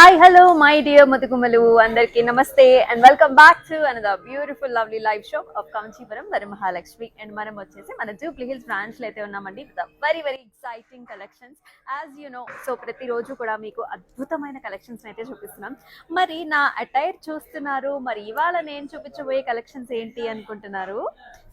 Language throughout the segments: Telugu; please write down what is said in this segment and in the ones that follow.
Hi, hello, my dear Muthukumalu. Andarki namaste and welcome back to another beautiful, lovely live show of Kancheepuram Varamahalakshmi and manam vachesi mana Jubilee Hills branch lo aithe unnamandi with a very exciting collections. As you know, so prati roju kuda meeku adbhutamaina collections aithe chupistunam. Mari na attire chustunnaru, mari ivala nenu chupichaboye collections enti anukuntunnaru.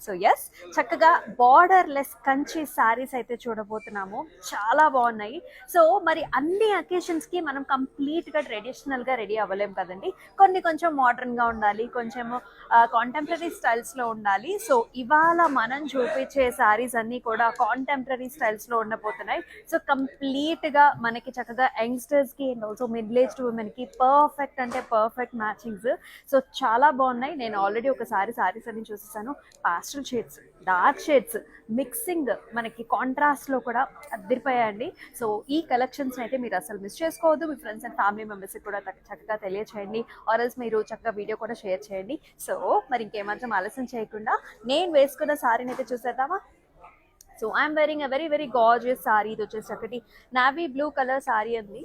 So yes చక్కగా బార్డర్లెస్ కంచి సారీస్ అయితే చూడబోతున్నాము. చాలా బాగున్నాయి. సో మరి అన్ని అకేషన్స్కి మనం కంప్లీట్గా ట్రెడిషనల్గా రెడీ అవ్వలేం కదండి. కొంచెం మోడర్న్గా ఉండాలి, కొంచెం కాంటెంపరీ స్టైల్స్లో ఉండాలి. సో ఇవాళ మనం చూపించే సారీస్ అన్నీ కూడా కాంటెంపరీ స్టైల్స్లో ఉండబోతున్నాయి. సో కంప్లీట్గా మనకి చక్కగా యంగ్స్టర్స్కి అండ్ ఆల్సో మిడిల్ ఏజ్డ్ ఉమెన్కి పర్ఫెక్ట్ అంటే పర్ఫెక్ట్ మ్యాచింగ్స్. సో చాలా బాగున్నాయి. నేను ఆల్రెడీ ఒకసారి సారీస్ అన్ని చూసేసాను. పాస్టల్ షేడ్స్, డార్క్ షేడ్స్ మిక్సింగ్ మనకి కాంట్రాస్ట్లో కూడా అదిరిపోయాయండి. సో ఈ కలెక్షన్స్ అయితే మీరు అసలు మిస్ చేసుకోవద్దు. మీ ఫ్రెండ్స్ అండ్ ఫ్యామిలీ మెంబర్స్కి కూడా చక్కగా తెలియచేయండి. ఆర్ఎల్స్ మీరు చక్కగా వీడియో కూడా షేర్ చేయండి. సో మరి ఇంకేమాత్రం ఆలస్యం చేయకుండా నేను వేసుకున్న సారీని అయితే చూసేద్దామా. So I'm wearing a very gorgeous sari. ఇది వచ్చేసి చక్కటి నావీ బ్లూ కలర్ సారీ అండి.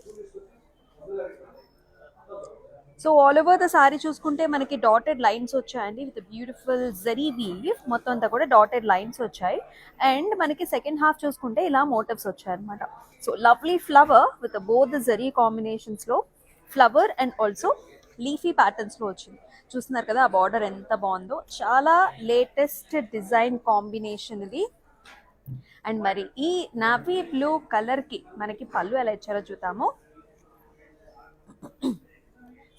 So all over the sari చూసుకుంటే మనకి డాటెడ్ లైన్స్ వచ్చాయండి విత్ బ్యూటిఫుల్ జరీ వీవ్. మొత్తం అంతా కూడా డాటెడ్ లైన్స్ వచ్చాయి. అండ్ మనకి సెకండ్ హాఫ్ చూసుకుంటే ఇలా మోటివ్స్ వచ్చాయి అనమాట. So lovely flower with both the zari కాంబినేషన్స్లో ఫ్లవర్ అండ్ ఆల్సో లీఫీ ప్యాటర్న్స్లో వచ్చింది. చూస్తున్నారు కదా ఆ బార్డర్ ఎంత బాగుందో. చాలా లేటెస్ట్ డిజైన్ కాంబినేషన్ ఇది. అండ్ మరి ఈ నావీ బ్లూ కలర్కి మనకి పళ్ళు ఎలా ఇచ్చారో చూద్దాము.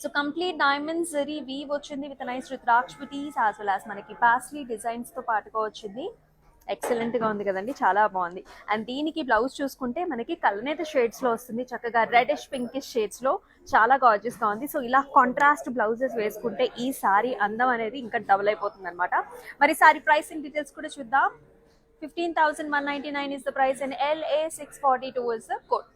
So complete diamond zari weave వచ్చింది with nice rudraksha butis as well as మనకి పాస్లీ డిజైన్స్తో పాటుగా వచ్చింది. ఎక్సలెంట్గా ఉంది కదండి, చాలా బాగుంది. అండ్ దీనికి బ్లౌజ్ చూసుకుంటే మనకి కలనేత షేడ్స్లో వస్తుంది. చక్కగా రెడిష్ పింకిష్ షేడ్స్లో చాలా గార్జియస్గా ఉంది. సో ఇలా కాంట్రాస్ట్ బ్లౌజెస్ వేసుకుంటే ఈ సారీ అందం అనేది ఇంకా డబుల్ అయిపోతుంది అనమాట. మరి సారీ ప్రైసింగ్ డీటెయిల్స్ కూడా చూద్దాం. 15,199 is the price and LA 642 is the code.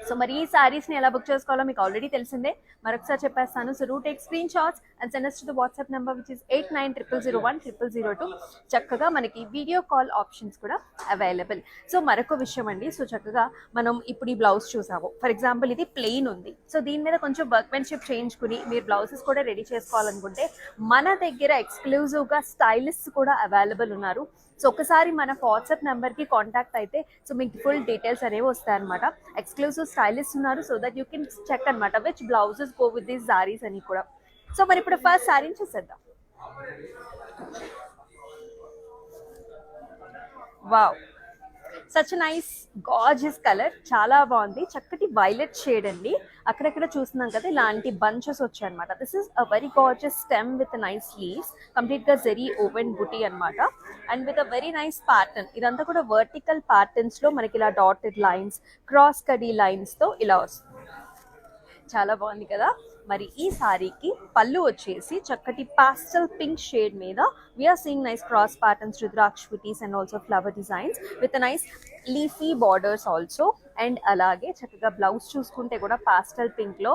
So మరి ఈ సారీస్ని ఎలా బుక్ చేసుకోవాలో మీకు ఆల్రెడీ తెలిసిందే, మరొకసారి చెప్పేస్తాను. So do take screen shots and send us to the WhatsApp number which is 8900010002. చక్కగా మనకి వీడియో కాల్ ఆప్షన్స్ కూడా అవైలబుల్. సో మరొక విషయం అండి, సో చక్కగా మనం ఇప్పుడు ఈ బ్లౌజ్ చూసాము. ఫర్ ఎగ్జాంపుల్ ఇది ప్లెయిన్ ఉంది. సో దీని మీద కొంచెం వర్క్మెన్షిప్ చేయించుకుని మీరు బ్లౌజెస్ కూడా రెడీ చేసుకోవాలనుకుంటే మన దగ్గర ఎక్స్క్లూజివ్గా స్టైలిస్ట్ కూడా అవైలబుల్ ఉన్నారు. సో ఒకసారి మన వాట్సాప్ నెంబర్కి కాంటాక్ట్ అయితే సో మీకు ఫుల్ డీటెయిల్స్ అనేవి వస్తాయి అనమాట. ఎక్స్క్లూజివ్ స్టైలిస్ట్ ఉన్నారు so that you can check అనమాట which blouses go with these saris అని కూడా. సో మరి ఇప్పుడు ఫస్ట్ సారీని చూసేద్దాం. Wow, such nice gorgeous colour, చాలా బాగుంది. చక్కటి వైలెట్ షేడ్ అండి. అక్కడక్కడ చూస్తున్నాం కదా ఇలాంటి బంచెస్ వచ్చాయి అనమాట. This is a very gorgeous stem with nice leaves, కంప్లీట్గా జరీ ఓపెన్ బుటీ అనమాట. And with a very nice pattern. ఇదంతా కూడా వర్టికల్ ప్యాటర్న్స్లో మనకి ఇలా డాటెడ్ లైన్స్, క్రాస్ కడీ లైన్స్తో ఇలా వస్తుంది. చాలా బాగుంది కదా. మరి ఈ సారీకి పళ్ళు వచ్చేసి చక్కటి పాస్టల్ పింక్ షేడ్ మీద we are seeing nice cross patterns, rudraksha buttis and also flower designs with nice leafy borders also. And అలాగే చక్కగా బ్లౌజ్ చూసుకుంటే కూడా పాస్టల్ పింక్లో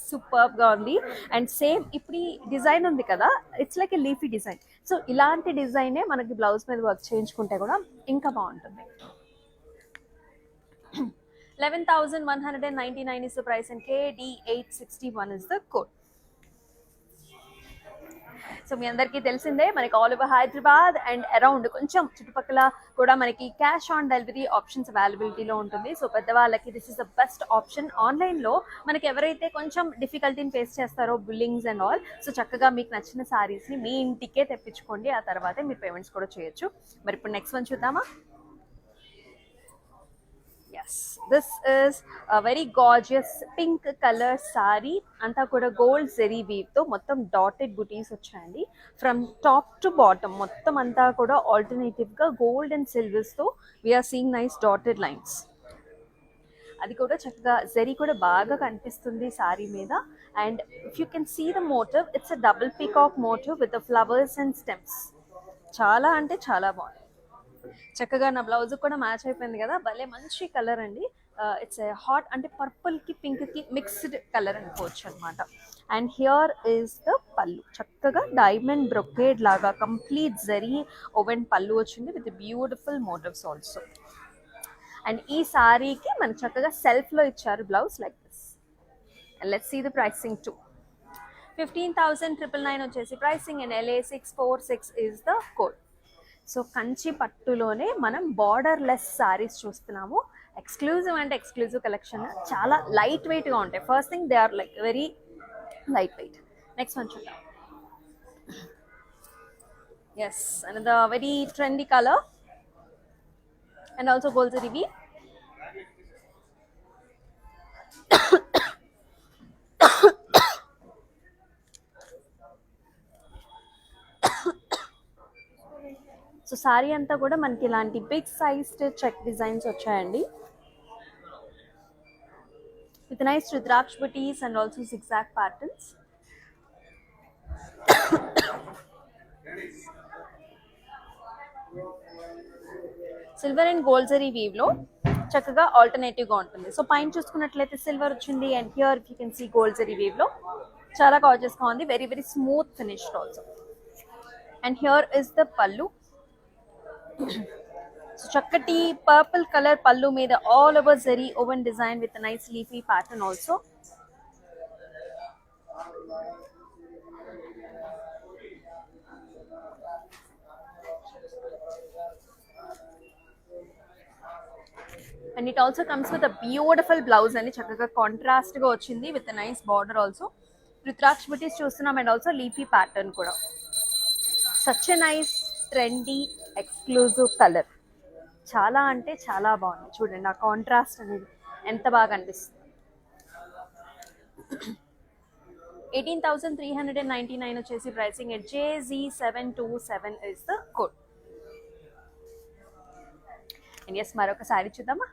సూపర్గా ఉంది. అండ్ సేమ్ ఇప్పుడు ఈ డిజైన్ ఉంది కదా, it's like a leafy design. So ఇలాంటి డిజైనే మనకి బ్లౌజ్ మీద వర్క్ చేయించుకుంటే కూడా ఇంకా బాగుంటుంది. 11,199 is the price and KD861 is the code. So మీ అందరికీ తెలిసిందే మనకి all over Hyderabad and around కొంచెం చుట్టుపక్కల కూడా మనకి క్యాష్ ఆన్ డెలివరీ ఆప్షన్స్ అవైలబిలిటీలో ఉంటుంది. సో పెద్దవాళ్ళకి this is the best option. ఆన్లైన్లో మనకి ఎవరైతే కొంచెం డిఫికల్టీని ఫేస్ చేస్తారో బిల్లింగ్స్ అండ్ ఆల్, సో చక్కగా మీకు నచ్చిన సారీస్ని మీ ఇంటికే తెప్పించుకోండి. ఆ తర్వాతే మీరు పేమెంట్స్ కూడా చేయొచ్చు. మరి ఇప్పుడు నెక్స్ట్ వన్ చూద్దామా. Yes, this is a very gorgeous pink color saree. అంతా కూడా గోల్డ్ జెరీ వీవ్ తో మొత్తం డాటెడ్ బుటీస్ వచ్చాయండి. ఫ్రమ్ టాప్ టు బాటమ్ మొత్తం అంతా కూడా ఆల్టర్నేటివ్ గా గోల్డ్ అండ్ సిల్వర్స్ తో we're seeing nice dotted lines. అది కూడా చక్కగా జరీ కూడా బాగా కనిపిస్తుంది సారీ మీద. And if you can see the motif, it's a double peacock motif with the flowers and stems. చాలా అంటే చాలా బాగుంది. చక్కగా నా బ్లౌజ్ కూడా మ్యాచ్ అయిపోయింది కదా, భలే మంచి కలర్ అండి. ఇట్స్ హాట్ అంటే పర్పుల్కి పింక్కి మిక్స్డ్ కలర్ అనుకోవచ్చు అనమాట. అండ్ హియర్ ఈస్ ద పళ్ళు. చక్కగా డైమండ్ బ్రొకేడ్ లాగా కంప్లీట్ జరీ ఓవెన్ పళ్ళు వచ్చింది with beautiful motifs also. And ఈ సారీకి మనకు చక్కగా సెల్ఫ్లో ఇచ్చారు blouse like this. And let's see the pricing to 15,999 వచ్చేసి pricing and LA646 is the code. So Kanchi పట్టులోనే మనం బార్డర్లెస్ సారీస్ చూస్తున్నాము. ఎక్స్క్లూజివ్ అంటే ఎక్స్క్లూజివ్ కలెక్షన్, చాలా లైట్ వెయిట్గా ఉంటాయి. First thing they are like very light weight. Next one చూద్దాం. Yes, another very trendy color and also gold zari weave. So sari అంతా కూడా మనకి ఇలాంటి బిగ్ సైజ్డ్ చెక్ డిజైన్స్ వచ్చాయండి, with nice rudraksh booties and also zigzag patterns. Silver and gold zari weave లో చక్కగా ఆల్టర్నేటివ్ గా ఉంటుంది. సో పైన చూసుకున్నట్లయితే సిల్వర్ వచ్చింది, and here you can see gold zari weave లో చాలా గార్జియస్ గా ఉంది, very very smooth finished also. And here is the pallu. So చక్కటి పర్పుల్ కలర్ పల్లు మీద all over zari woven design with nice leafy pattern also. And it also comes with a beautiful blouse అండి, చక్కగా కాంట్రాస్ట్ గా వచ్చింది with nice border also. Rudraksha butis చూస్తున్నాం అండ్ ఆల్సో లీఫీ ప్యాటర్న్ కూడా. Such a nice trendy exclusive colour, చాలా అంటే చాలా బాగుంది. చూడండి ఆ కాంట్రాస్ట్ అనేది ఎంత బాగా అనిపిస్తుంది. 18,399 వచ్చేసి pricing and JZ727 is the code. And yes, మరొక సారీ చూద్దామా.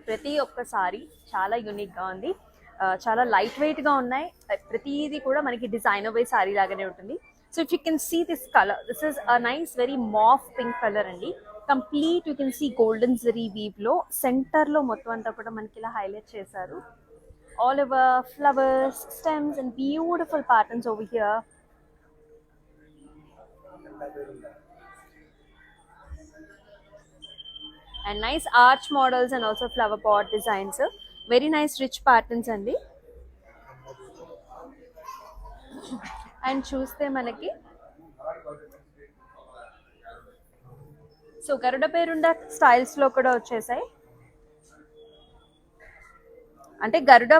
ప్రతి ఒక్క సారీ చాలా యూనిక్గా ఉంది, చాలా లైట్ వెయిట్గా ఉన్నాయి. ప్రతిదీ కూడా మనకి డిజైనర్ వే సారీ లాగానే ఉంటుంది. So if you can see this colour, this is a nice very mauve pink colour అండి. Complete you can see golden zari వీవ్లో సెంటర్లో మొత్తం అంతా కూడా మనకి ఇలా హైలైట్ చేశారు. All over flowers, stems and beautiful patterns over here. And nice arch models and also flower pot designs. Very nice rich patterns andi. And చూస్తే మనకి సో గరుడ పేరుండ స్టైల్స్ లో కూడా వచ్చేసాయి. అంటే గరుడ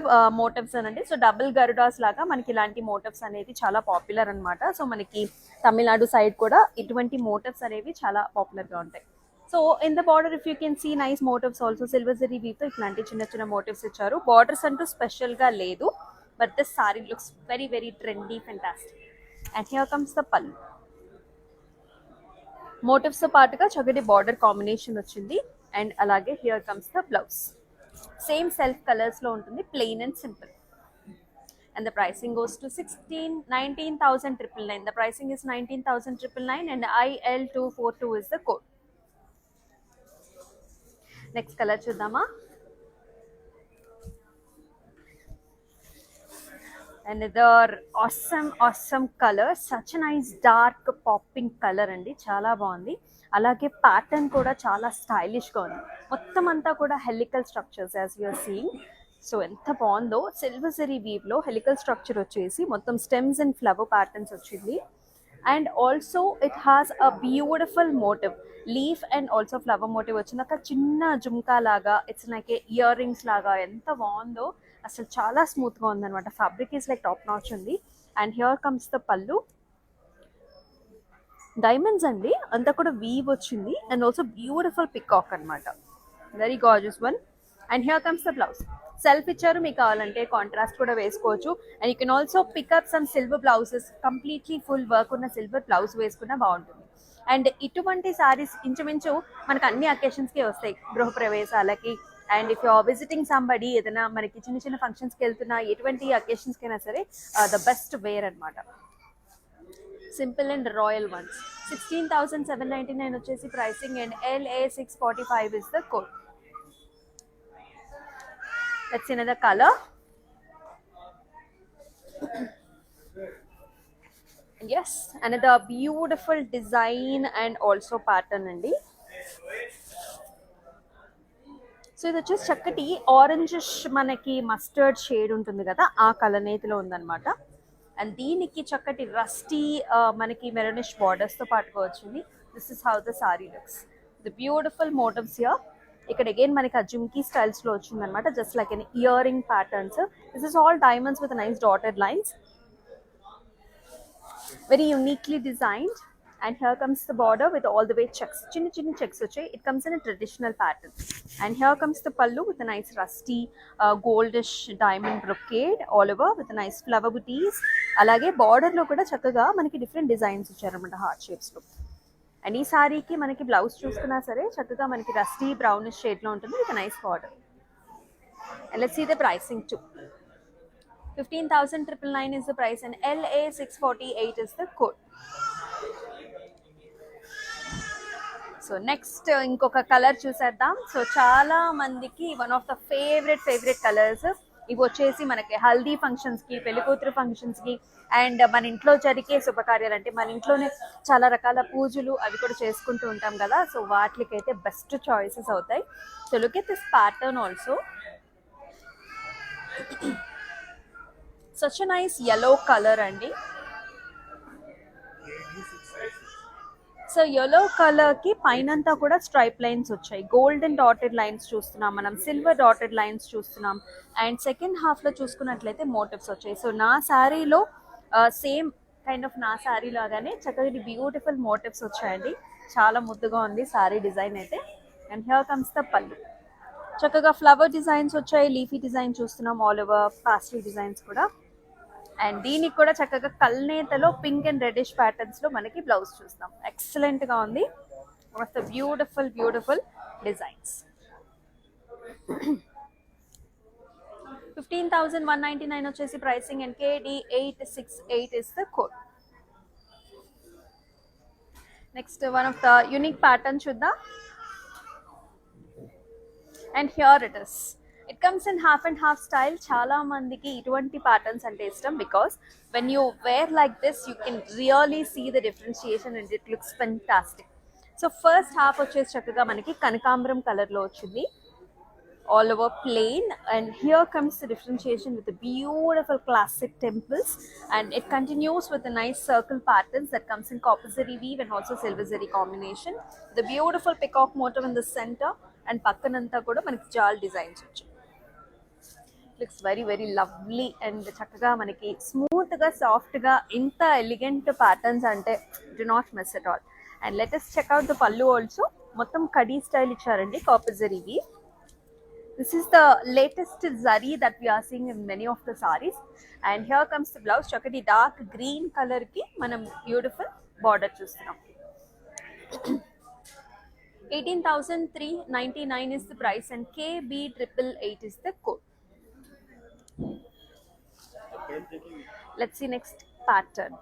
మోటివ్స్ అనండి. సో డబుల్ గరుడాస్ లాగా మనకి ఇలాంటి మోటివ్స్ అనేది చాలా పాపులర్ అనమాట. సో మనకి తమిళనాడు సైడ్ కూడా ఇటువంటి మోటివ్స్ అనేవి చాలా పాపులర్గా ఉంటాయి. So in the border if you can see nice motifs also. Silver zari వీవ్తో ఇట్లాంటి చిన్న చిన్న మోటివ్స్ ఇచ్చారు. బార్డర్స్ అంటూ స్పెషల్గా లేదు, but this sari looks very very trendy, fantastic. And here comes the pallu. మోటివ్స్తో పాటుగా చక్కటి బార్డర్ కాంబినేషన్ వచ్చింది. అండ్ అలాగే here comes the blouse. Same self కలర్స్లో ఉంటుంది, plain and simple. And the pricing goes to 19,999. The pricing is 19,999 and IL242 is the code. Next color చూద్దామా. Another awesome color, such a nice dark popping color అండి, చాలా బాగుంది. అలాగే ప్యాటర్న్ కూడా చాలా స్టైలిష్గా ఉంది. మొత్తం అంతా కూడా helical structures as you're seeing. So ఎంత బాగుందో. సిల్వర్ జరీ వీవ్లో హెలికల్ స్ట్రక్చర్ వచ్చేసి మొత్తం స్టెమ్స్ అండ్ ఫ్లవర్ ప్యాటర్న్స్ వచ్చింది. And also it has a beautiful motif, leaf and also flower motif వచ్చినాక చిన్న జుమ్కా లాగా, ఇట్స్ లైక్ ఇయర్ రింగ్స్ లాగా. ఎంత బాగుందో అసలు, చాలా స్మూత్గా ఉందన్నమాట. Fabric is like top notch ఉంది. And here comes the pallu. Diamonds అండి, అంతా కూడా వీవ్ వచ్చింది. అండ్ ఆల్సో బ్యూటిఫుల్ పికాక్ అనమాట, very gorgeous one. And here comes the blouse. Self ఇచ్చారు, మీకు కావాలంటే కాంట్రాస్ట్ కూడా వేసుకోవచ్చు. And you can also pick up some silver blouses, completely full work ఉన్న సిల్వర్ బ్లౌజ్ వేసుకున్నా బాగుంటుంది. అండ్ ఇటువంటి సారీస్ ఇంచుమించు మనకు అన్ని అకేషన్స్కి వస్తాయి, గృహప్రవేశాలకి. And if you are visiting somebody, ఏదైనా మనకి చిన్న చిన్న ఫంక్షన్స్కి వెళ్తున్నా, ఎటువంటి అకేషన్స్కి అయినా సరే ద బెస్ట్ వేర్ అనమాట. Simple and royal once. 16,799 వచ్చేసి pricing and LA645 is the code. Let's see another color. Yes, another beautiful design and also pattern andi. So ఇది వచ్చేసి చక్కటి ఆరెంజిష్ మనకి మస్టర్డ్ షేడ్ ఉంటుంది కదా, ఆ కలర్ నేతిలో ఉందన్నమాట. అండ్ దీనికి చక్కటి రస్టీ మనకి మెరూనిష్ బార్డర్స్తో పాటుగా వచ్చింది. This is how the sari looks. The beautiful motifs here. ఇక్కడ అగైన్ మనకి ఆ జుమ్కీ స్టైల్స్లో వచ్చిందనమాట, just like an earring patterns. This is all diamonds with nice dotted lines, very uniquely designed. And here comes the border with all the way checks, chinni checks వచ్చాయి. It comes in a traditional pattern. And here comes the pallu with a nice rusty goldish diamond brocade all over with a nice flower booties. అలాగే border లో కూడా చక్కగా మనకి డిఫరెంట్ డిజైన్స్ ఇచ్చారన్నమాట హార్ట్ షేప్స్ లో. అండ్ ఈ సారీకి మనకి బ్లౌజ్ చూసుకున్నా సరే చక్కగా మనకి రస్టీ బ్రౌనిష్ షేడ్ లో ఉంటుంది with nice border. And let's see the pricing too. 15,999 is the price and LA 648 is the code. So next ఇంకొక కలర్ చూసేద్దాం. సో చాలా మందికి one of the favourite colours ఇవి వచ్చేసి మనకి హల్దీ ఫంక్షన్స్కి, పెళ్లికూతురు ఫంక్షన్స్కి, అండ్ మన ఇంట్లో జరిగే శుభకార్యాలు అంటే మన ఇంట్లోనే చాలా రకాల పూజలు అవి కూడా చేసుకుంటూ ఉంటాం కదా, సో వాటికైతే బెస్ట్ చాయిసెస్ అవుతాయి. So look at this pattern also. Such a nice yellow colour అండి. సో yellow కలర్కి పైనంతా కూడా స్ట్రైప్ లైన్స్ వచ్చాయి, గోల్డెన్ డాటెడ్ లైన్స్ చూస్తున్నాం మనం, సిల్వర్ డాటెడ్ లైన్స్ చూస్తున్నాం. అండ్ సెకండ్ హాఫ్లో చూసుకున్నట్లయితే మోటివ్స్ వచ్చాయి. సో నా శారీలో సేమ్ కైండ్ ఆఫ్ నా శారీ లాగానే చక్కగా బ్యూటిఫుల్ మోటివ్స్ వచ్చాయండి. చాలా ముద్దుగా ఉంది శారీ డిజైన్ అయితే. And here comes the pallu. చక్కగా ఫ్లవర్ డిజైన్స్ వచ్చాయి, లీఫీ డిజైన్ చూస్తున్నాం, ఆల్ ఓవర్ పాస్టల్ డిజైన్స్ కూడా. అండ్ దీనికి కూడా చక్కగా కల్నేతలో పింక్ అండ్ రెడిష్ ప్యాటర్న్స్ లో మనకి బ్లౌజ్ చూస్తాం. ఎక్సలెంట్ గా ఉంది. One of the beautiful designs. 15,199 వచ్చేసి pricing and KD 868 is the code. Next one of the unique pattern చూద్దాం. And here it is. It comes in half and half style. చాలా మందికి ఇటువంటి ప్యాటర్న్స్ అంటే ఇష్టం, because when you wear like this you can really see the differentiation and it looks fantastic. So first half వచ్చేసి చక్కగా మనకి కనకాంబరం కలర్లో వచ్చింది, all over plain, and here comes the differentiation with the beautiful classic temples, and it continues with the nice circle patterns that comes in copper zari weave and also silver zari combination. The beautiful peacock motif in the center, and పక్కనంతా కూడా మనకి జాల్ డిజైన్స్ వచ్చాయి. లుక్స్ వెరీ లవ్లీ అండ్ చక్కగా మనకి స్మూత్గా సాఫ్ట్గా ఇంత ఎలిగెంట్ ప్యాటర్న్స్ అంటే do not miss it all. And let us check out the pallu also. మొత్తం కడీ స్టైల్ ఇచ్చారండి, copper zari weave. This is the latest zari that we are seeing in many of the sarees. And here comes the blouse. చక్కటి డార్క్ గ్రీన్ కలర్ కి మనం బ్యూటిఫుల్ బార్డర్ చూస్తున్నాం. 18,399 is the price and KB888 is the code. Let's see next pattern.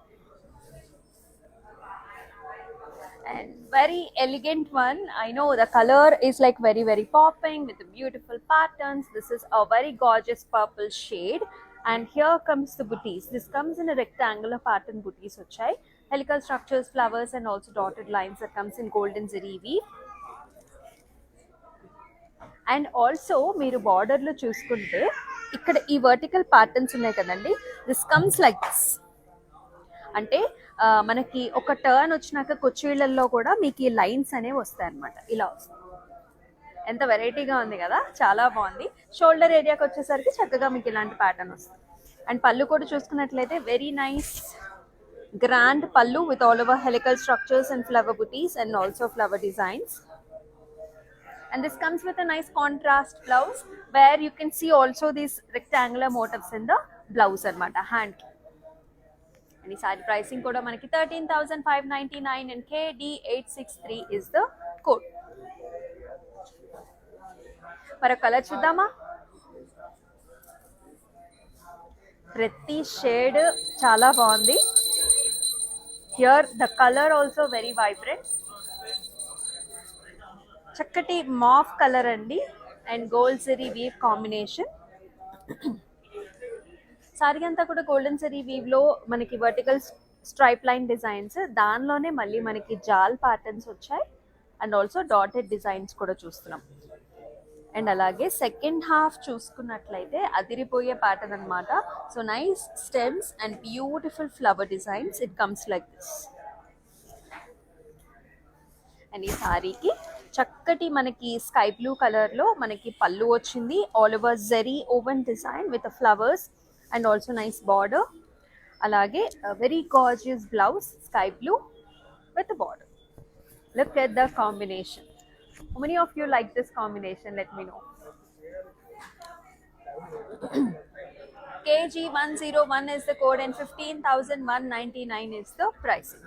And very elegant one. I know the color is like very popping with the beautiful patterns. This is a very gorgeous purple shade. And here comes the booties. This comes in a rectangular pattern booties vachai. Helical structures, flowers and also dotted lines that comes in golden zari weave. And also మీరు బార్డర్లో చూసుకుంటే ఇక్కడ ఈ వర్టికల్ ప్యాటర్న్స్ ఉన్నాయి కదండి, దిస్ కమ్స్ లైక్ దిస్. అంటే మనకి ఒక టర్న్ వచ్చినాక కొచ్చిళ్ళల్లో కూడా మీకు ఈ లైన్స్ అనేవి వస్తాయి అనమాట, ఇలా వస్తాయి. ఎంత వెరైటీగా ఉంది కదా, చాలా బాగుంది. షోల్డర్ ఏరియాకి వచ్చేసరికి చక్కగా మీకు ఇలాంటి ప్యాటర్న్ వస్తుంది. అండ్ పళ్ళు కూడా చూసుకున్నట్లయితే very nice grand pallu with all over helical structures and flower buttis and also flower designs. And this comes with a nice contrast blouse where you can see also these rectangular motifs in the blouse anamata, hand. And this saree pricing kuda manaki 13,599 and KD863 is the code. Mara color chudama. Prati shade chala baagundi. Here the color also very vibrant. చక్కటి మాఫ్ కలర్ అండి and gold zari weave combination. Sari అంతా కూడా గోల్డెన్ జరీ వీవ్ లో మనకి వర్టికల్ స్ట్రైప్ లైన్ డిజైన్స్, దానిలోనే మళ్ళీ మనకి జాల్ ప్యాటర్న్స్ వచ్చాయి అండ్ ఆల్సో డాటెడ్ డిజైన్స్ కూడా చూస్తున్నాం. అండ్ అలాగే సెకండ్ హాఫ్ చూసుకున్నట్లయితే అదిరిపోయే ప్యాటర్న్ అనమాట. So nice stems and beautiful flower designs. It comes like this. And ఈ సారీకి చక్కటి మనకి స్కై బ్లూ కలర్లో మనకి పళ్ళు వచ్చింది. All over zari woven design with flowers and also nice border. అలాగే very gorgeous blouse, sky blue with the border. Look at the combination. How many of you like this combination? Let me know. KG101 is the code and 15,199 is the pricing.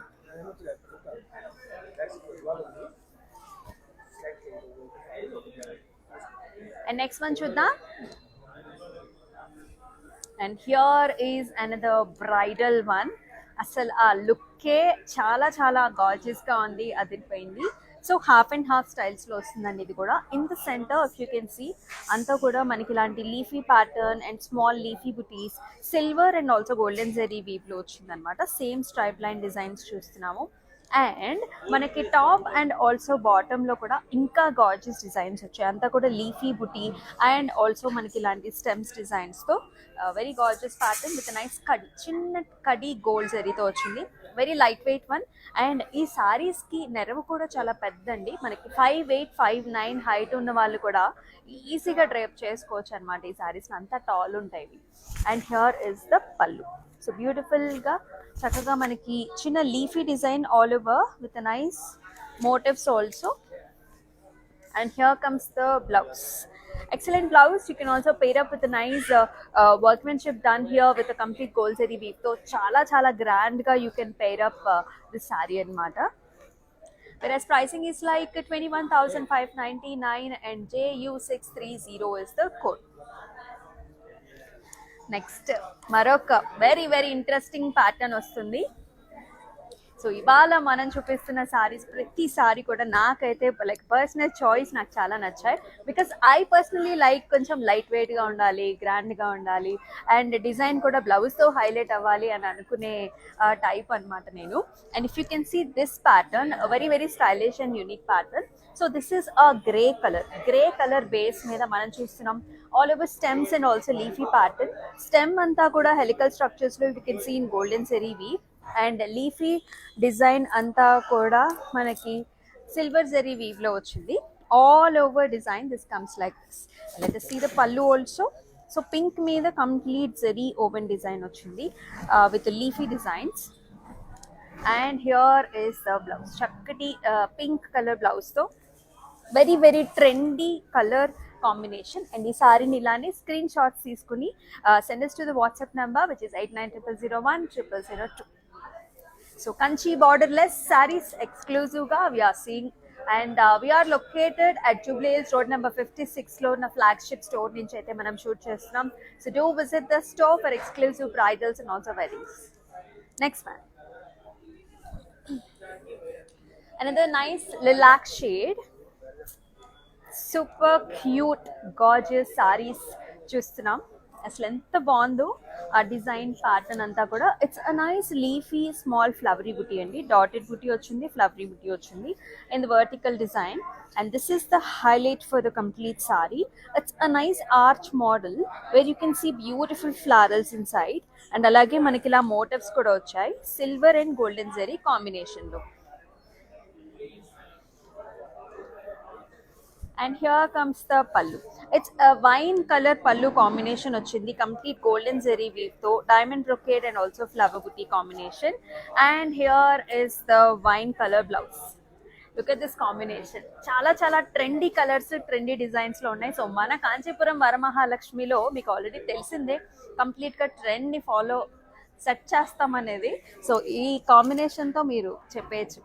And next one chuddam. And here is another bridal one. అసలు ఆ లుక్కే చాలా చాలా గార్జియస్గా ఉంది, అదిరిపోయింది. సో హాఫ్ అండ్ హాఫ్ స్టైల్స్లో వస్తుందండి ఇది కూడా. In the center if you can see అంతా కూడా మనకి ఇలాంటి leafy pattern and small leafy buttis, silver and also golden zari వీవ్లో వచ్చిందనమాట. సేమ్ స్ట్రైప్ లైన్ డిజైన్స్ చూస్తున్నాము. అండ్ మనకి టాప్ అండ్ ఆల్సో బాటంలో కూడా ఇంకా గార్జియస్ డిజైన్స్ వచ్చాయి. అంతా కూడా లీఫీ బుటీ అండ్ ఆల్సో మనకి ఇలాంటి స్టెమ్స్ డిజైన్స్తో very gorgeous pattern with nice కడి, చిన్న కడి గోల్డ్ జరీతో వచ్చింది. Very light weight one. And ఈ సారీస్కి నెరవు కూడా చాలా పెద్దండి. మనకి 5'8", 5'9" హైట్ ఉన్న వాళ్ళు కూడా ఈజీగా డ్రైప్ చేసుకోవచ్చు అనమాట. ఈ సారీస్ని అంతా టాల్ ఉంటాయి. And here is the pallu. So బ్యూటిఫుల్గా చక్కగా మనకి చిన్న leafy design all over with nice motifs also. And here comes the blouse. Excellent blouse. You can also pair up with a nice workmanship done here with a complete gold zari weave. So chala chala grand ga you can pair up this saree anamata. Whereas pricing is like 21,599 and JU630 is the code. Next maroka very interesting pattern vastundi. So ఇవాళ మనం చూపిస్తున్న సారీస్ ప్రతి సారీ కూడా నాకైతే లైక్ పర్సనల్ చాయిస్ నాకు చాలా నచ్చాయి. బికాస్ ఐ పర్సనలీ లైక్ కొంచెం లైట్ వెయిట్గా ఉండాలి, గ్రాండ్గా ఉండాలి అండ్ డిజైన్ కూడా బ్లౌజ్తో హైలైట్ అవ్వాలి అని అనుకునే టైప్ అనమాట నేను. And if you can see this pattern very stylish and unique pattern. So this is a grey colour base మీద మనం చూస్తున్నాం. All over stems and also leafy pattern. Stem అంతా కూడా హెలికల్ స్ట్రక్చర్స్లో you can see in golden zari weave. And leafy design అంతా కూడా మనకి సిల్వర్ జెరీ వీవ్లో వచ్చింది. All over design this comes like this. Let us see the pallu also. So pink మీద కంప్లీట్ జెరీ ఓవెన్ డిజైన్ వచ్చింది with leafy designs. And here is the blouse. చక్కటి పింక్ కలర్ బ్లౌజ్తో very trendy colour combination. And ఈ సారీని ఇలానే స్క్రీన్ షాట్స్ తీసుకుని send us to the WhatsApp number which is 8900010002. So Kanchi Borderless Sarees exclusive ga we are seeing, and we are located at Jubilee Hills Road number 56 లో ఉన్న flagship store నుంచి అయితే మనం షూట్ చేస్తున్నాం. So do visit the store for exclusive bridals and also weddings. Next one, another nice lilac shade, super cute gorgeous sarees చూస్తున్నాం. అసలు ఎంత బాగుందో ఆ డిజైన్ ప్యాటర్న్ అంతా కూడా. It's a nice leafy small flowery buti అండి. డాటెడ్ బుటీ వచ్చింది, ఫ్లవరీ బుటీ వచ్చింది in the vertical design. And this is the highlight for the complete sari. It's a nice arch model where you can see beautiful florals inside. అండ్ అలాగే మనకి ఇలా మోటివ్స్ కూడా వచ్చాయి సిల్వర్ అండ్ గోల్డెన్ జెరీ కాంబినేషన్లో. And here comes the pallu. It's a wine color pallu combination వచ్చింది. Complete golden zari weave తో diamond brocade and also flower booty combination. And here is the wine color blouse. Look at this combination. చాలా ట్రెండీ కలర్స్, ట్రెండీ డిజైన్స్ లో ఉన్నాయి. సో మన కాంచీపురం వరమహాలక్ష్మిలో మీకు ఆల్రెడీ తెలిసిందే కంప్లీట్ గా ట్రెండ్ ని ఫాలో సెట్ చేస్తామనేది. సో ఈ కాంబినేషన్ తో మీరు చెప్పేయచ్చు.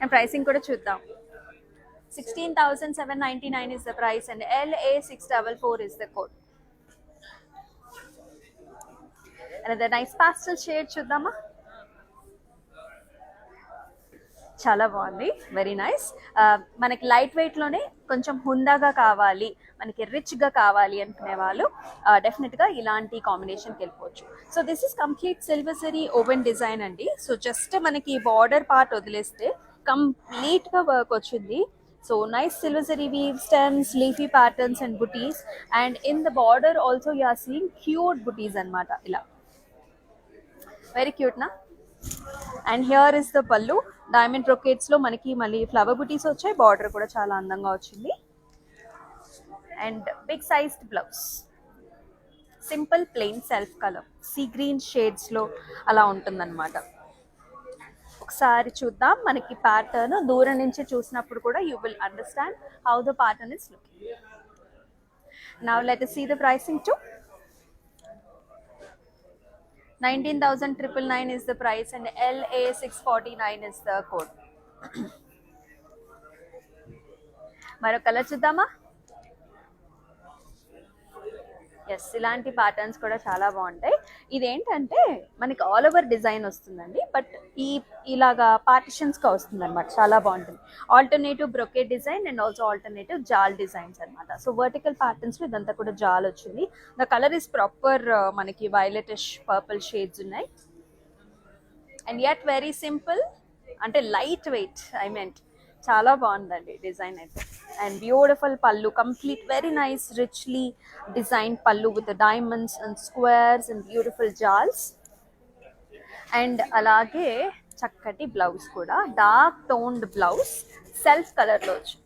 అండ్ ప్రైసింగ్ కూడా చూద్దాం. 16,799 is the price and LA644 is the code. Another nice pastel shade చూద్దామా. చాలా బాగుంది, వెరీ నైస్. మనకి లైట్ వెయిట్లోనే కొంచెం హుందాగా కావాలి, మనకి రిచ్గా కావాలి అనుకునే వాళ్ళు డెఫినెట్గా ఇలాంటి కాంబినేషన్కి వెళ్ళిపోవచ్చు. So this is complete silver zari woven design అండి. సో జస్ట్ మనకి బార్డర్ పార్ట్ వదిలేస్తే కంప్లీట్గా వర్క్ వచ్చింది. So nice silver zari weave, stems, leafy patterns and booties, and in the border also you are seeing cute booties anamata ila. Very cute na. And here is the pallu. Diamond brocades lo manaki mali flower booties వచ్చాయి, border కూడా చాలా అందంగా వచ్చింది, and big sized blouse. Simple plain self colour sea green shades లో అలా ఉంటుందన్నమాట. ఒకసారి చూద్దాం మనకి ప్యాటర్న్ దూరం నుంచి చూసినప్పుడు కూడా you will understand how the pattern is looking. Now let us see the pricing too. 19,999 is the price and LA 649 is the code. మరో కలర్ చూద్దామా. ఎస్, ఇలాంటి ప్యాటర్న్స్ కూడా చాలా బాగుంటాయి. ఇదేంటంటే మనకి ఆల్ ఓవర్ డిజైన్ వస్తుందండి, బట్ ఇలాగా పార్టిషన్స్గా వస్తుంది అనమాట, చాలా బాగుంటుంది. Alternative brocade design and also alternative jaal designs అనమాట. సో వర్టికల్ ప్యాటర్న్స్లో ఇదంతా కూడా జాల్ వచ్చింది. ద కలర్ ఇస్ ప్రాపర్ మనకి వైలెటిష్ పర్పుల్ షేడ్స్ ఉన్నాయి, అండ్ యట్ వెరీ సింపుల్, అంటే లైట్ వెయిట్. చాలా బాగుందండి డిజైన్ అయితే. And beautiful pallu, complete very nice richly design పళ్ళు with diamonds and squares and beautiful jaals. And అలాగే చక్కటి బ్లౌజ్ కూడా, డార్క్ టోన్డ్ బ్లౌజ్ సెల్ఫ్ కలర్లో వచ్చి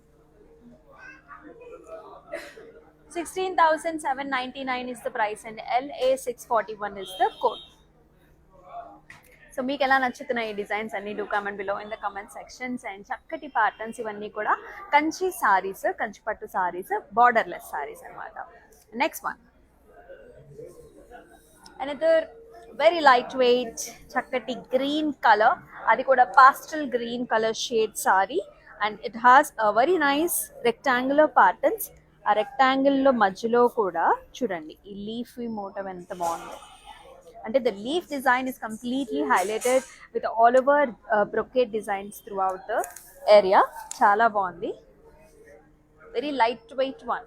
16,799 is the price and LA 641 is the code. So మీకు ఎలా నచ్చుతున్నాయి ఈ డిజైన్స్ అన్ని, do comment below in the comment sections. And చక్కటి ప్యాటర్న్స్ ఇవన్నీ కూడా కంచి సారీస్, కంచి పట్టు సారీస్, బార్డర్లెస్ సారీస్ అనమాట. Next one another very light wait చక్కటి గ్రీన్ కలర్, అది కూడా పాస్టల్ green colour shade sorry, and it has a very nice rectangular patterns. ఆ రెక్టాంగిల్లో మధ్యలో కూడా చూడండి ఈ లీఫీ మోటివ్ ఎంత బాగుంది. అంటే the leaf design is completely highlighted with all over brocade designs throughout the area. చాలా బాగుంది, very light weight one.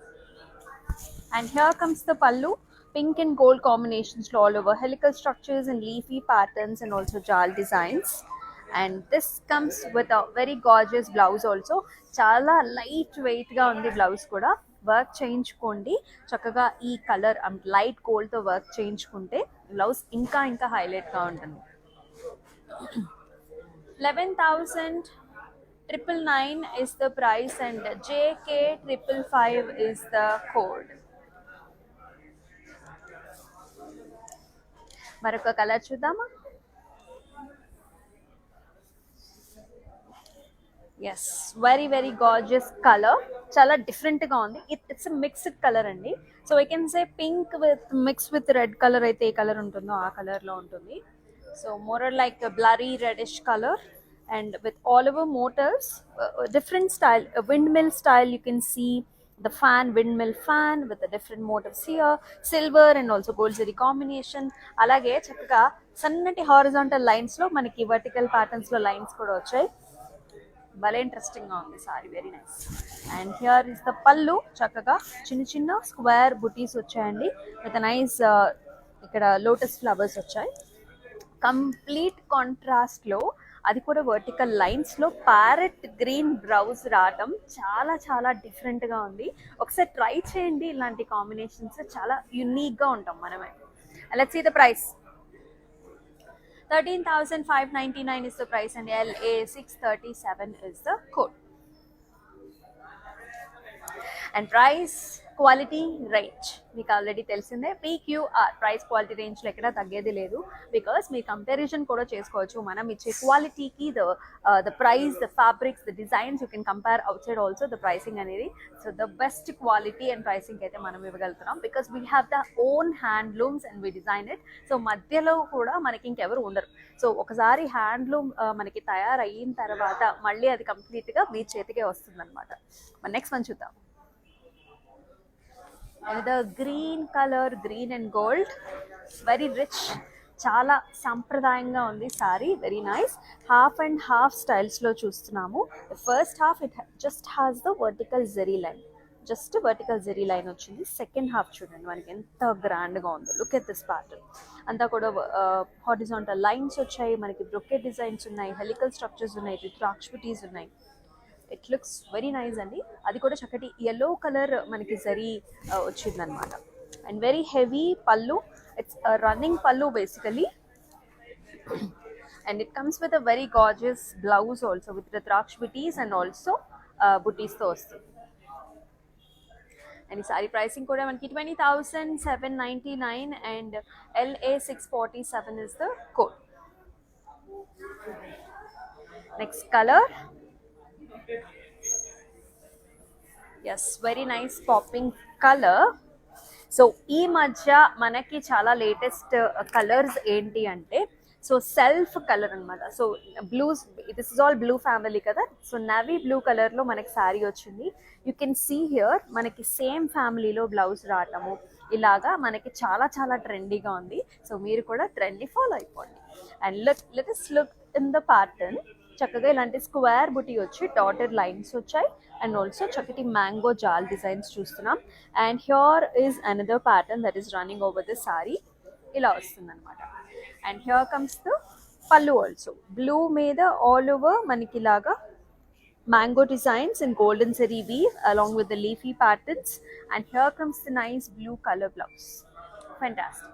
And here comes the pallu, pink and gold combinations all over, helical structures and leafy patterns and also jal designs. And this comes with a very gorgeous blouse also. చాలా లైట్ వెయిట్ గా ఉంది బ్లౌజ్ కూడా. వర్క్ చేయించుకోండి చక్కగా, ఈ కలర్ లైట్ గోల్డ్తో వర్క్ చేయించుకుంటే బ్లౌజ్ ఇంకా ఇంకా హైలైట్గా ఉంటుంది. 11,999 is the price and JK555 is the code. మరొక కలర్ చూద్దామా. Yes, very very gorgeous colour, చాలా డిఫరెంట్గా ఉంది. ఇట్స్ మిక్స్డ్ కలర్ అండి. So I can say pink with mix with red colour అయితే ఏ కలర్ ఉంటుందో ఆ కలర్లో ఉంటుంది. So more like blurry reddish colour and with all over motifs, different style, windmill style. You can see the fan, windmill fan with the different motifs here, silver and also gold zari combination. అలాగే చక్కగా సన్నటి హారిజాంటల్ లైన్స్ లో మనకి వర్టికల్ ప్యాటర్న్స్ లో లైన్స్ కూడా వచ్చాయి. భలే ఇంట్రెస్టింగ్ గా ఉంది సారీ, very nice. And here is the pallu, చక్కగా చిన్న చిన్న స్క్వేర్ బుటీస్ వచ్చాయండి విత్ నైస్ ఇక్కడ లోటస్ ఫ్లవర్స్ వచ్చాయి. కంప్లీట్ కాంట్రాస్ట్ లో, అది కూడా వర్టికల్ లైన్స్ లో ప్యారెట్ గ్రీన్ బ్లౌజ్ రావటం చాలా చాలా డిఫరెంట్ గా ఉంది. ఒకసారి ట్రై చేయండి, ఇలాంటి కాంబినేషన్స్ చాలా యూనిక్ గా ఉంటాం మనమే. Let's see the price. 13,599 is the price and LA 637 is the code. And price, quality, range మీకు ఆల్రెడీ తెలిసిందే. PQR ప్రైస్ క్వాలిటీ రేంజ్లో ఎక్కడ తగ్గేది లేదు, బికాస్ మీ కంపారిజన్ కూడా చేసుకోవచ్చు. మనం ఇచ్చే క్వాలిటీకి the price, the fabrics, the designs you can compare outside also the pricing అనేది. So the best quality and pricing అయితే మనం ఇవ్వగలుగుతున్నాం, because we have the own handlooms and we design it. So మధ్యలో కూడా మనకి ఇంకెవరు ఉండరు. సో ఒకసారి హ్యాండ్లూమ్ మనకి తయారయిన తర్వాత మళ్ళీ అది కంప్లీట్గా మీ చేతికే వస్తుంది అనమాట. నెక్స్ట్ వన్ చూద్దాం. the green color, green and gold, very rich, చాలా సాంప్రదాయంగా ఉంది సారీ, very nice. Half and half styles లో చూస్తున్నాము. The first half it just has the vertical zari line, just vertical zari line వచ్చింది. సెకండ్ హాఫ్ చూడండి మనకి ఎంత గ్రాండ్ గా ఉందో. Look at this pattern. అంతా కూడా హారిజాంటల్ లైన్స్ వచ్చాయి మనకి, బ్రొకెట్ డిజైన్స్ ఉన్నాయి, హెలికల్ స్ట్రక్చర్స్ ఉన్నాయి, రుద్రాక్ష బుటీస్ ఉన్నాయి. ఇట్ లుక్స్ వెరీ నైస్ అండి. అది కూడా చక్కటి yellow కలర్ మనకి జరీ వచ్చిందనమాట. అండ్ వెరీ హెవీ పళ్ళు, ఇట్స్ రన్నింగ్ పళ్ళు basically. And it comes with a very gorgeous blouse also with Rudraksh booties and also booties తో వస్తుంది. And ఈ సారీ ప్రైసింగ్ కూడా మనకి 20,799 and LA647 is the code. Next color. Yes, very nice popping color. So ఈ మధ్య మనకి చాలా లేటెస్ట్ కలర్స్ ఏంటి అంటే, సో సెల్ఫ్ కలర్ అనమాట. So blues, this is all blue family కదా. సో నవీ బ్లూ కలర్లో మనకి శారీ వచ్చింది. యూ కెన్ సీ హియర్ మనకి సేమ్ ఫ్యామిలీలో బ్లౌజ్ రావటము ఇలాగా మనకి చాలా చాలా ట్రెండీగా ఉంది. సో మీరు కూడా ట్రెండీ ఫాలో అయిపోండి. And let us look in the pattern. చక్కగా ఇలాంటి స్క్వేర్ బుటీ వచ్చి డాటెడ్ లైన్స్ వచ్చాయి. అండ్ ఆల్సో చక్కటి మ్యాంగో జాల్ డిజైన్స్ చూస్తున్నాం. And here is another pattern that is running over the sorry. ఇలా వస్తుంది అనమాట. అండ్ హియర్ కమ్స్ ద పళ్ళు ఆల్సో. బ్లూ మీద ఆల్ ఓవర్ మనకి ఇలాగా mango designs in golden zari weave along with the leafy patterns. And here comes the nice blue color blouse. Fantastic.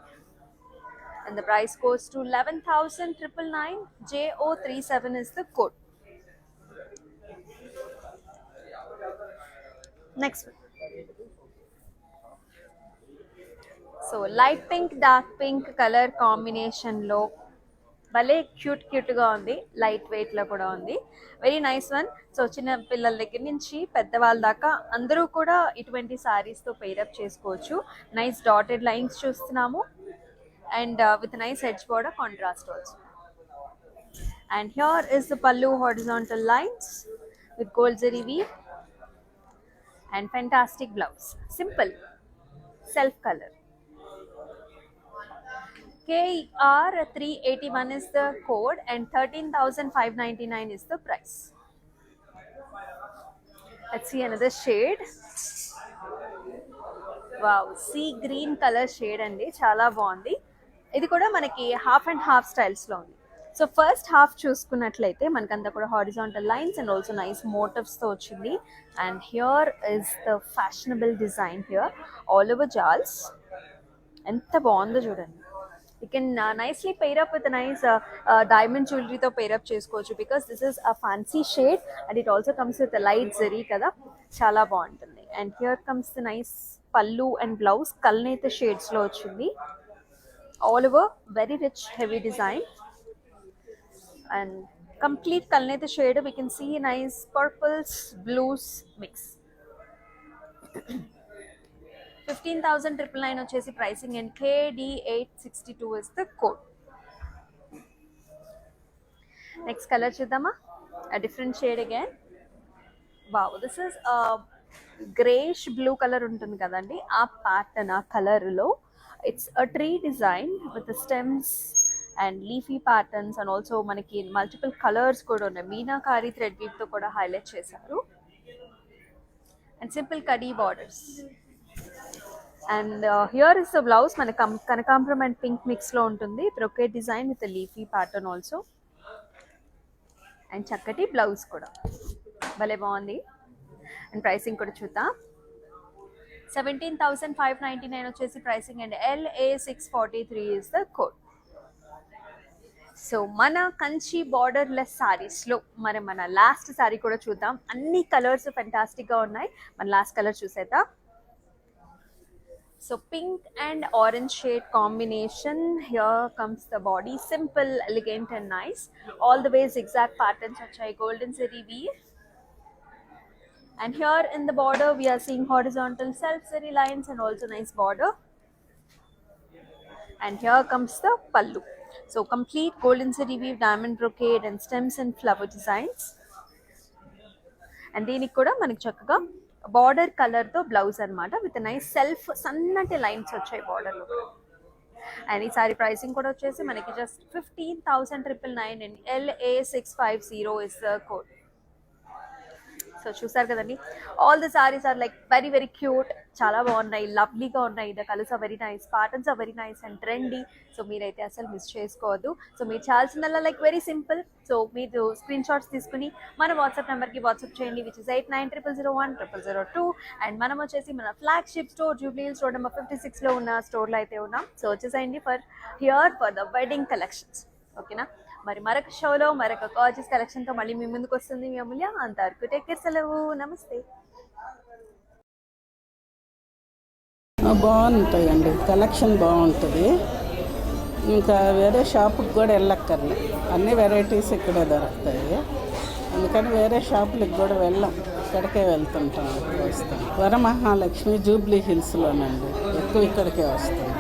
And the price goes to 11,999. JO37 is the code. Next one. So light pink dark pink color combination lo భలే క్యూట్గా ఉంది. లైట్ వెయిట్లో కూడా ఉంది. Very nice one. సో చిన్న పిల్లల దగ్గర నుంచి పెద్దవాళ్ళ దాకా అందరూ కూడా ఇటువంటి శారీస్తో పెయిరప్ చేసుకోవచ్చు. నైస్ డాటెడ్ లైన్స్ చూస్తున్నాము. And with nice edge border contrast also. And here is the pallu horizontal lines with gold zari weave and fantastic blouse. Simple self colour. KR381 is the code and 13,599 is the price. Let's see another shade. Wow, sea green color shade andi, chala baagundi. Idi kuda manaki half and half styles lo undi. So first half చూసుకున్నట్లయితే మనకంతా కూడా horizontal lines and also nice motifs తో వచ్చింది. And here is the fashionable design here all over jaals. ఎంత బాగుందో చూడండి. You can nicely pair up with a nice diamond jewelry to pair up chesukochu because this is a fancy shade and it also comes with a light zari kada, chala baaguntundi. And here comes the nice pallu and blouse kalneta shades lo ochindi. All over very rich heavy design and complete kalneta shade. We can see nice purples blues mix. 15,999 వచ్చేసి pricing and KD862 is the code. Next colour చూద్దామా. a different shade again. wow, this is a grayish blue colour ఉంటుంది కదండి. ఆ ప్యాటర్న్ ఆ కలర్లో it's a tree design with the stems and leafy patterns and also మనకి మల్టిపుల్ కలర్స్ కూడా ఉన్నాయి. మీనాకారి థ్రెడ్ వీవ్ తో కూడా హైలైట్ చేశారు. And simple khadi borders. And here is the blouse. మన కనకాంబరం అండ్ పింక్ మిక్స్ లో ఉంటుంది. Brocade design with leafy pattern also. And చక్కటి బ్లౌజ్ కూడా భలే బాగుంది. అండ్ ప్రైసింగ్ కూడా చూద్దాం. 17,599 వచ్చేసి pricing and LA643 is the code. So మన కంచి బార్డర్లెస్ సారీస్లో మన లాస్ట్ సారీ కూడా చూద్దాం. అన్ని కలర్స్ ఫెంటాస్టిక్గా ఉన్నాయి. మన లాస్ట్ కలర్ చూసేద్దాం. So pink and orange shade combination. Here comes the body, simple, elegant and nice. All the way zigzag patterns vachai, golden zari weave. And here in the border we are seeing horizontal self zari lines and also nice border. And here comes the pallu. So complete golden zari weave, diamond brocade and stems and flower designs. And దీనికి కూడా మనకి చక్కగా బార్డర్ కలర్ తో బ్లౌజ్ అనమాట విత్ నైస్ సెల్ఫ్ సన్నటి లైన్స్ వచ్చాయి బార్డర్ లో. అండ్ ఈ సారీ ప్రైసింగ్ కూడా వచ్చేసి మనకి just 15,999 and LA650 is the code. So చూసారు కదండి, all the saris are like very very cute, చాలా బాగున్నాయి, లవ్లీగా ఉన్నాయి. The colours are very nice, patterns are very nice and trendy. So మీరైతే అసలు మిస్ చేసుకోవద్దు. సో మీరు చేయాల్సిందల్లా లైక్ వెరీ సింపుల్. సో మీరు స్క్రీన్ షాట్స్ తీసుకుని మన వాట్సాప్ నెంబర్కి వాట్సాప్ చేయండి, విచ్ ఇస్ 8900010002. అండ్ మనం వచ్చేసి మన flagship store Jubilee Hills road number 56లో ఉన్న స్టోర్లో అయితే ఉన్నాం. సో వచ్చేసేయండి ఫర్ ద వెడ్డింగ్ కలెక్షన్స్. ఓకేనా, మరి మరొక షోలో మరొక గార్జియస్ కలెక్షన్తో మళ్ళీ మీ ముందుకు వస్తుంది మీ అమూల్య. అంతవరకు టేక్ కేర్, సెలవు, నమస్తే. బాగుంటాయండి, కలెక్షన్ బాగుంటుంది. ఇంకా వేరే షాపుకి కూడా వెళ్ళక్కర్లే, అన్ని వెరైటీస్ ఇక్కడే దొరుకుతాయి. అందుకని వేరే షాపులకు కూడా వెళ్ళాం, ఇక్కడికే వెళ్తుంటాం, వస్తాం. వరమహాలక్ష్మి జూబ్లీ హిల్స్లోనండి, ఎక్కువ ఇక్కడికే వస్తాం.